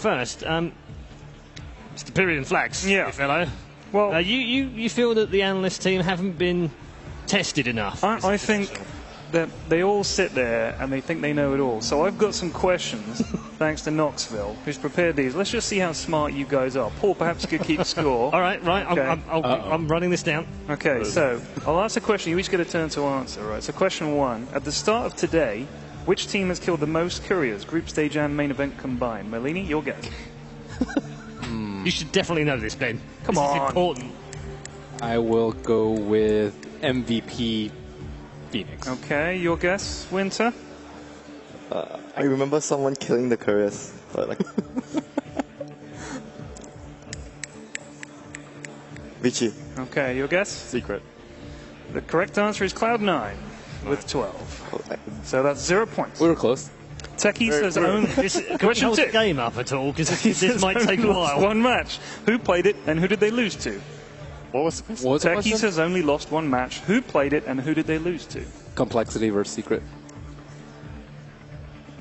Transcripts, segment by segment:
first. Mr. Period and Flags, Yeah. fellow. Well, you feel that the analyst team haven't been tested enough? I think that they all sit there and they think they know it all. So I've got some questions, thanks to Knoxville, who's prepared these. Let's just see how smart you guys are. Paul, perhaps you could keep score. All right. Okay. I'm running this down. Okay, so I'll ask a question. You each get a turn to answer, right? So question 1. At the start of today, which team has killed the most couriers, group stage and main event combined? Merlini, your guess. You should definitely know this, Ben. Come this on. is important. I will go with MVP Phoenix. Okay, your guess, Winter? I remember someone killing the couriers. But like Vichy. Okay, your guess? Secret. The correct answer is Cloud9 with 12. So that's 0 points. We were close. Techie says only... Can we hold the game up at all? Because this might take a while. One match. Who played it and who did they lose to? What was the question? Techie says only lost one match. Who played it and who did they lose to? Complexity versus Secret.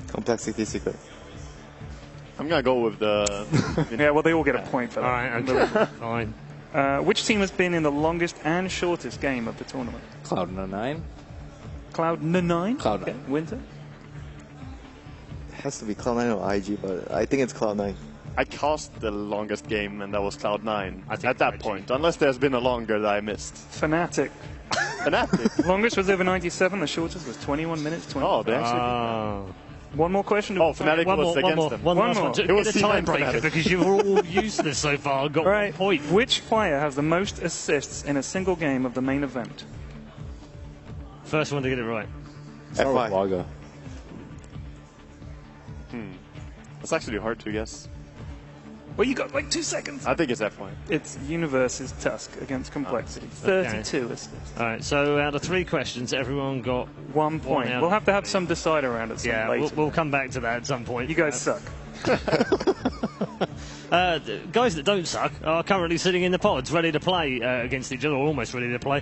Complexity Secret. I'm going to go with the... Yeah, well, they all get a point for that. All right, okay. Fine. Which team has been in the longest and shortest game of the tournament? Cloud9. Cloud9? Cloud9. Okay. Winter? It has to be Cloud9 or IG, but I think it's Cloud9. I cast the longest game, and that was Cloud9 I think at that IG. point, unless there's been a longer that I missed. Fnatic. Fnatic. Longest was over 97. The shortest was 21 minutes. 20. Oh, they actually... One more question. Oh, Fnatic One was more, against them. one last more. one. To It was get a Team tiebreaker Fnatic. because you've all useless so far. Got Right. 1 point. Which player has the most assists in a single game of the main event? First one to get it right. Start with FY. Vaga. It's actually hard to guess. Well, you got like 2 seconds. I think it's F1. It's Universe's Tusk against Complexity. 32 assists. All right. So out of 3 questions, everyone got 1 point. out We'll of have to have some decider around it. Yeah, later. we'll come back to that at some point. You guys suck. Guys that don't suck are currently sitting in the pods, ready to play against each other, or almost ready to play.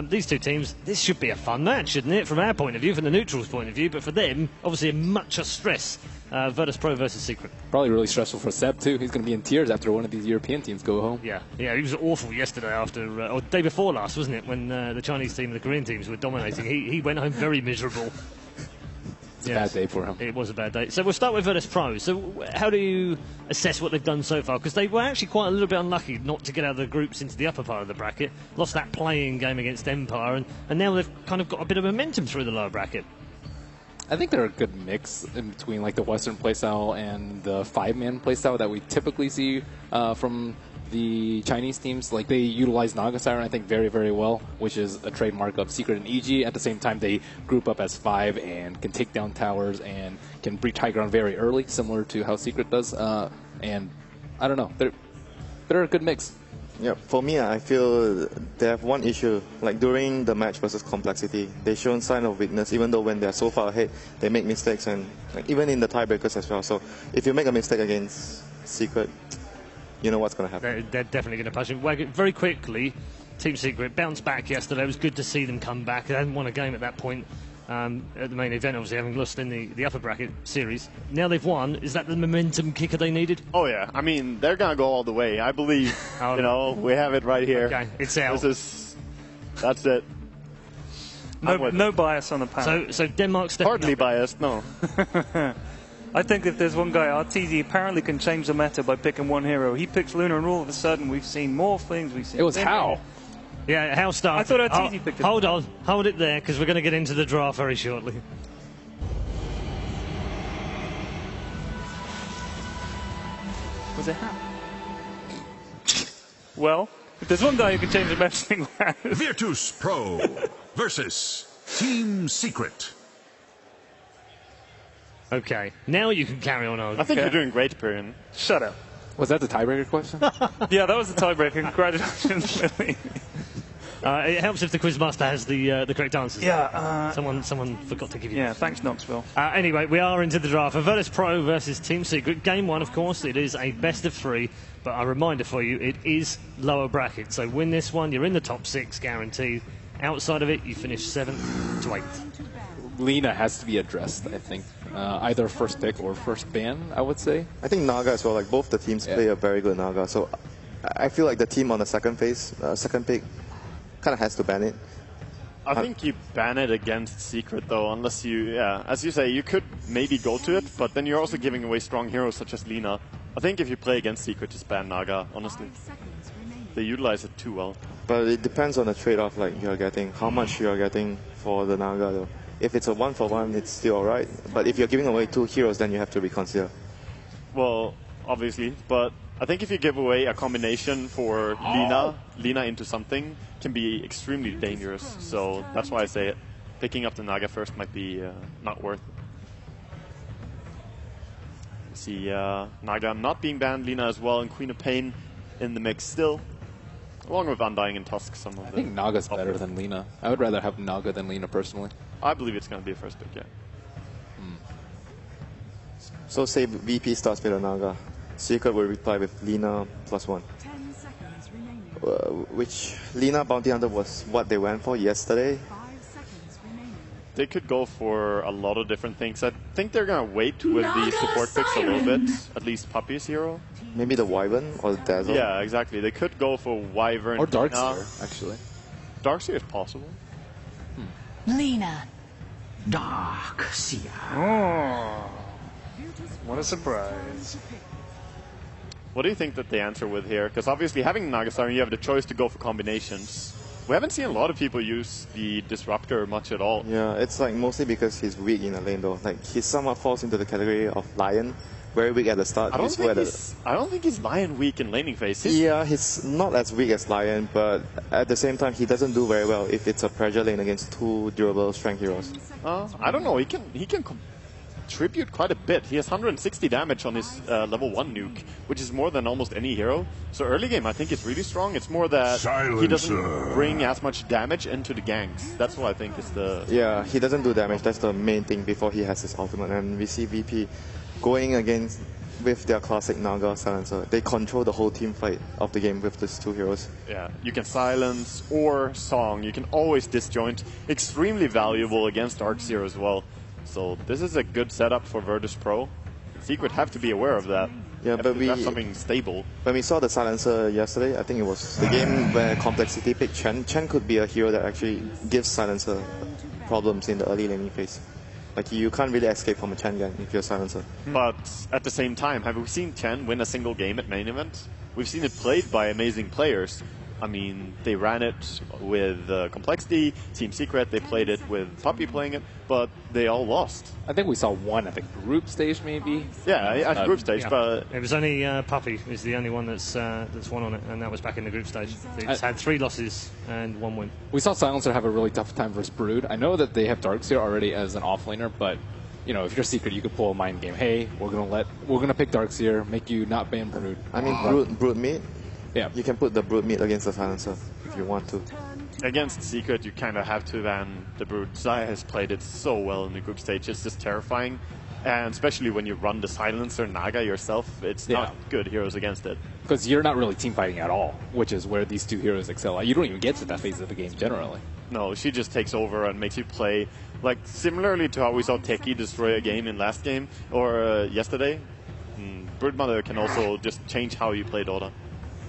These two teams, this should be a fun match, shouldn't it? From our point of view, from the neutrals' point of view, but for them, obviously, much of stress. Virtus Pro versus Secret. Probably really stressful for Seb, too. He's going to be in tears after one of these European teams go home. Yeah, he was awful yesterday after, or day before last, wasn't it? When the Chinese team and the Korean teams were dominating. He went home very miserable. It's a bad day for him. It was a bad day. So we'll start with Virtus Pro. So how do you assess what they've done so far? Because they were actually quite a little bit unlucky not to get out of the groups into the upper part of the bracket. Lost that playing game against Empire, and now they've kind of got a bit of momentum through the lower bracket. I think they're a good mix in between like the Western playstyle and the 5-man playstyle that we typically see from the Chinese teams. Like they utilize Naga Siren, I think, very, very well, which is a trademark of Secret and EG. At the same time, they group up as 5 and can take down towers and can breach high ground very early, similar to how Secret does. And I don't know, they're a good mix. Yeah, for me, I feel they have one issue. Like during the match versus Complexity, they've shown sign of weakness. Even though when they're so far ahead, they make mistakes, and like, even in the tiebreakers as well. So if you make a mistake against Secret, you know what's going to happen. They're definitely going to push it. Very quickly, Team Secret bounced back yesterday. It was good to see them come back. They hadn't won a game at that point at the main event, obviously having lost in the upper bracket series. Now they've won. Is that the momentum kicker they needed? Oh, yeah. I mean, they're going to go all the way. I believe, we have it right here. Okay, it's out. That's it. No bias on the panel. So Denmark's stepping Hardly up. biased, no. I think if there's one guy, RTZ apparently can change the meta by picking one hero. He picks Luna, and all of a sudden we've seen more things. We've seen. It was How. Yeah, How started. I thought RTZ picked it. Hold on, hold it there, because we're going to get into the draft very shortly. Was it How? Well, if there's one guy who can change the meta thing, Virtus Pro versus Team Secret. Okay, now you can carry on. I think you're doing great, Perian. Shut up. Was that the tiebreaker question? Yeah, that was the tiebreaker. Congratulations, Lily. It helps if the quizmaster has the correct answers. Yeah. Someone forgot to give you. Yeah. Thanks, Knoxville. Anyway, we are into the draft. For Virtus Pro versus Team Secret, game 1, of course, it is a best of 3. But a reminder for you, it is lower bracket. So win this one, you're in the top 6, guaranteed. Outside of it, you finish 7th to 8th. Lena has to be addressed, I think. either first pick or first ban, I would say. I think Naga as well. Like both the teams play a very good Naga, so I feel like the team on the second pick, kind of has to ban it. I think you ban it against Secret though, unless you, as you say, you could maybe go to it, but then you're also giving away strong heroes such as Lina. I think if you play against Secret, just ban Naga, honestly. They utilize it too well. But it depends on the trade-off like you're getting, how much you're getting for the Naga though. If it's a 1-for-1, it's still alright. But if you're giving away 2 heroes, then you have to reconsider. Well, obviously, but I think if you give away a combination for Lina into something can be extremely dangerous. So that's why I say it. Picking up the Naga first might be not worth it. See Naga not being banned, Lina as well, and Queen of Pain in the mix still. Along with Undying and Tusk, some of I think Naga's better than Lina. I would rather have Naga than Lina personally. I believe it's going to be a first pick, yeah. So say VP starts with a Naga. Secret will reply with Lina +1. 10 seconds remaining. Which Lina Bounty Hunter was what they went for yesterday. 5 seconds remaining. They could go for a lot of different things. I think they're going to wait with the support picks a little bit. At least Puppy's hero. Maybe the Wyvern or the Dazzle. Yeah, exactly. They could go for Wyvern. Or Darkseer, actually. Darkseer is possible. Lina. Darkseer. Oh, what a surprise. What do you think that they answer with here? Because obviously having Nagasari, you have the choice to go for combinations. We haven't seen a lot of people use the Disruptor much at all. Yeah, it's like mostly because he's weak in the lane though. Like he somewhat falls into the category of Lion, very weak at the start. I don't think he's Lion weak in laning phase. Yeah, he's not as weak as Lion, but at the same time he doesn't do very well if it's a pressure lane against 2 durable strength heroes. I don't know. He can contribute quite a bit. He has 160 damage on his level 1 nuke, which is more than almost any hero. So early game, I think it's really strong. It's more that he doesn't bring as much damage into the ganks. That's what I think is the... Yeah, he doesn't do damage. That's the main thing before he has his ultimate. And we see VP going against with their classic Naga Silencer. They control the whole team fight of the game with these 2 heroes. Yeah, you can silence or song. You can always disjoint. Extremely valuable against Darkseer as well. So this is a good setup for Virtus Pro. Secret have to be aware of that. Yeah, but we have something stable. When we saw the Silencer yesterday, I think it was the game where Complexity picked Chen. Chen could be a hero that actually gives Silencer problems in the early laning phase. Like you can't really escape from a Chen gang if you're a Silencer. But at the same time, have we seen Chen win a single game at main event? We've seen it played by amazing players. I mean, they ran it with Complexity, Team Secret, they played it with Puppy playing it, but they all lost. I think we saw one at the group stage, maybe. Yeah, at group stage, yeah. but... It was only Puppy is the only one that's won on it, and that was back in the group stage. It's had 3 losses and 1 win. We saw Silencer have a really tough time versus Brood. I know that they have Darkseer already as an offlaner, but you know, if you're Secret, you could pull a mind game. Hey, we're gonna pick Darkseer, make you not ban Brood. I mean, Brood mid. Yeah. You can put the Brood mid against the Silencer if you want to. Against Secret, you kind of have to ban the Brood. Zaya has played it so well in the group stage, it's just terrifying. And especially when you run the Silencer Naga yourself, it's not good heroes against it. Because you're not really team fighting at all, which is where these 2 heroes excel. You don't even get to that phase of the game generally. No, she just takes over and makes you play, like similarly to how we saw Teki destroy a game in last game, or yesterday. Broodmother can also just change how you play Dota.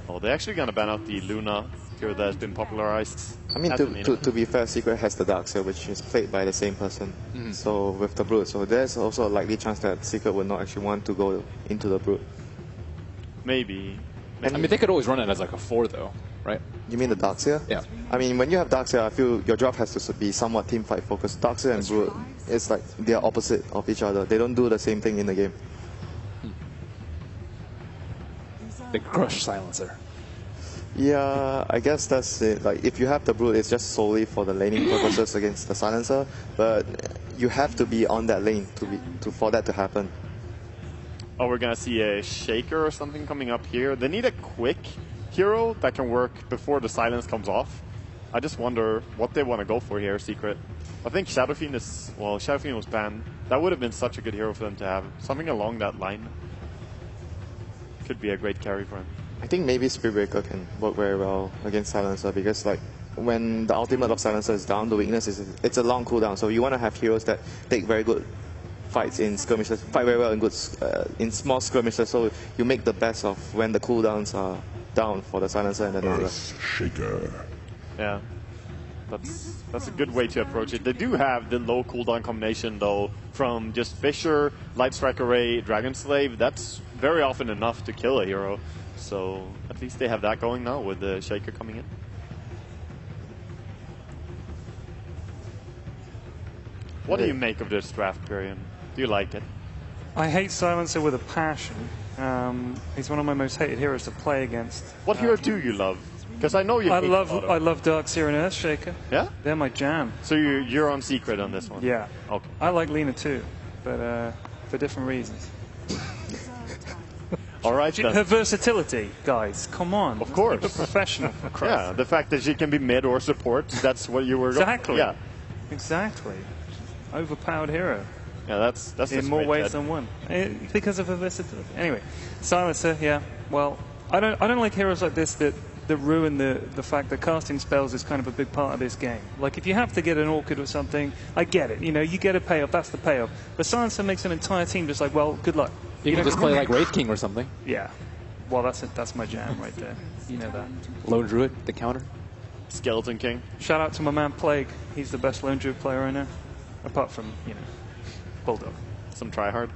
Oh, they're actually going to ban out the Luna hero that has been popularized. I mean, to be fair, Secret has the Darkseer, which is played by the same person. So with the Brood, so there's also a likely chance that Secret would not actually want to go into the Brood. Maybe. I mean, they could always run it as like a 4 though, right? You mean the Darkseer? Yeah. I mean, when you have Darkseer, I feel your job has to be somewhat team fight focused. Darkseer and Brood, it's like they're opposite of each other. They don't do the same thing in the game. They crush Silencer. Yeah, I guess that's it. Like, if you have the Brood, it's just solely for the laning purposes against the Silencer, but you have to be on that lane for that to happen. Oh, we're gonna see a Shaker or something coming up here. They need a quick hero that can work before the silence comes off. I just wonder what they want to go for here, Secret. I think Shadow Fiend is... Well, Shadow Fiend was banned. That would have been such a good hero for them to have. Something along that line. Could be a great carry for him. I think maybe Spiritbreaker can work very well against Silencer because, like, when the ultimate of Silencer is down, the weakness is it's a long cooldown. So you want to have heroes that take very good fights in skirmishes, fight very well in in small skirmishes. So you make the best of when the cooldowns are down for the silencer and the Naga. Shaker. Yeah. That's a good way to approach it. They do have the low cooldown combination though from just Fisher, Light Strike Array, Dragon Slave. That's very often enough to kill a hero. So at least they have that going now with the Shaker coming in. What do you make of this draft, Perion? Do you like it? I hate Silencer with a passion. He's one of my most hated heroes to play against. What hero do you love? Because I know you. I love Darkseer and Earthshaker. Yeah? They're my jam. So you're on secret on this one? Yeah. Okay. I like Lina too, but for different reasons. All right. Her versatility, guys, come on. Of course. Keep it professional. For Christ. Yeah, the fact that she can be mid or support, that's what you were going Exactly. Yeah. Exactly. Overpowered hero. Yeah, that's in more ways than one. Because of her versatility. Anyway, Silencer, yeah. Well, I don't like heroes like this that ruin the fact that casting spells is kind of a big part of this game. Like, if you have to get an Orchid or something, I get it. You know, you get a payoff, that's the payoff. But Silencer makes an entire team just like, well, good luck. You can just play like Wraith King or something. Yeah. Well, that's my jam right there. You know that. Lone Druid, the counter. Skeleton King. Shout out to my man Plague. He's the best Lone Druid player I know. Apart from, you know, Bulldog. Some tryhard.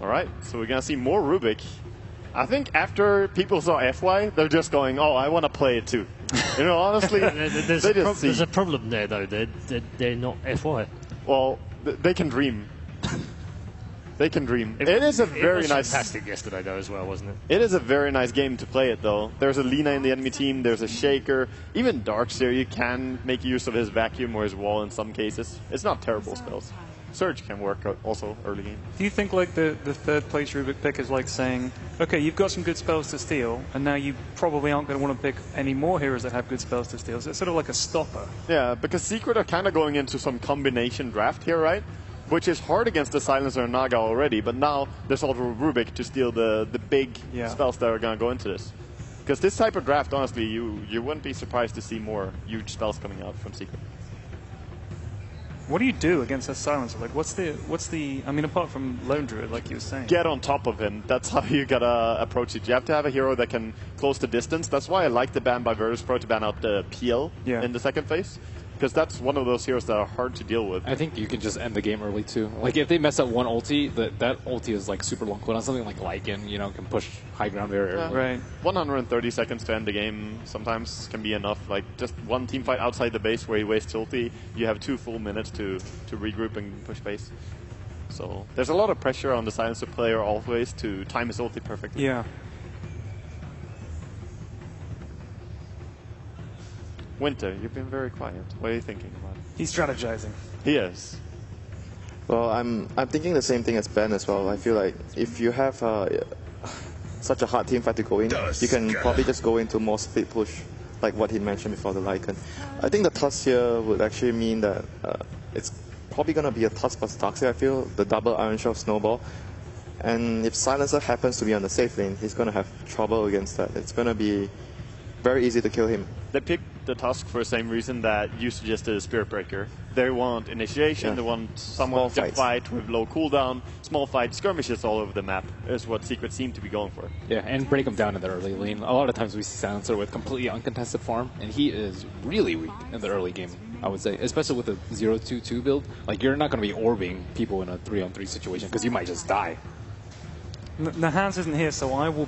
All right, so we're going to see more Rubik. I think after people saw FY, they're just going, oh, I want to play it too. You know, honestly, there's a problem there, though. They're not FY. Well, they can dream. They can dream. It is a very nice... fantastic yesterday, though, as well, wasn't it? It is a very nice game to play it, though. There's a Lina in the enemy team. There's a Shaker. Even Darkseer, you can make use of his Vacuum or his Wall in some cases. It's not terrible spells. Surge can work also early game. Do you think like the third place Rubik pick is like saying, okay, you've got some good spells to steal, and now you probably aren't going to want to pick any more heroes that have good spells to steal? So it's sort of like a stopper. Yeah, because Secret are kind of going into some combination draft here, right? Which is hard against the Silencer and Naga already, but now there's also Rubik to steal the big spells that are going to go into this. Because this type of draft, honestly, you wouldn't be surprised to see more huge spells coming out from Secret. What do you do against a Silencer? Like, what's the? I mean, apart from Lone Druid, like you were saying. Get on top of him. That's how you gotta approach it. You have to have a hero that can close the distance. That's why I like the ban by Virtus Pro to ban out the PL in the second phase. Because that's one of those heroes that are hard to deal with. I think you can just end the game early too. Like if they mess up one ulti, that ulti is like super long cooldown. Something like Lycan, you know, can push high ground very early. Right. 130 seconds to end the game sometimes can be enough. Like just one team fight outside the base where you waste ulti, you have 2 full minutes to regroup and push base. So there's a lot of pressure on the Silencer player always to time his ulti perfectly. Yeah. Winter, you've been very quiet. What are you thinking about? He's strategizing. He is. Well, I'm thinking the same thing as Ben as well. I feel like if you have such a hard team fight to go in, you can probably just go into more split push, like what he mentioned before the Lycan. I think the Tusk here would actually mean that it's probably going to be a Tusk plus Darkseer, I feel, the double Iron Shell Snowball. And if Silencer happens to be on the safe lane, he's going to have trouble against that. It's going to be very easy to kill him. They picked the Tusk for the same reason that you suggested a Spirit Breaker. They want initiation, they want someone to fight with low cooldown, small fight, skirmishes all over the map is what Secret seem to be going for. Yeah, and break him down in the early lane. A lot of times we see Silencer with completely uncontested farm, and he is really weak in the early game, I would say. Especially with the 0-2-2 build. Like, you're not going to be orbing people in a 3-on-3 situation, because you might just die. The Hans isn't here, so I will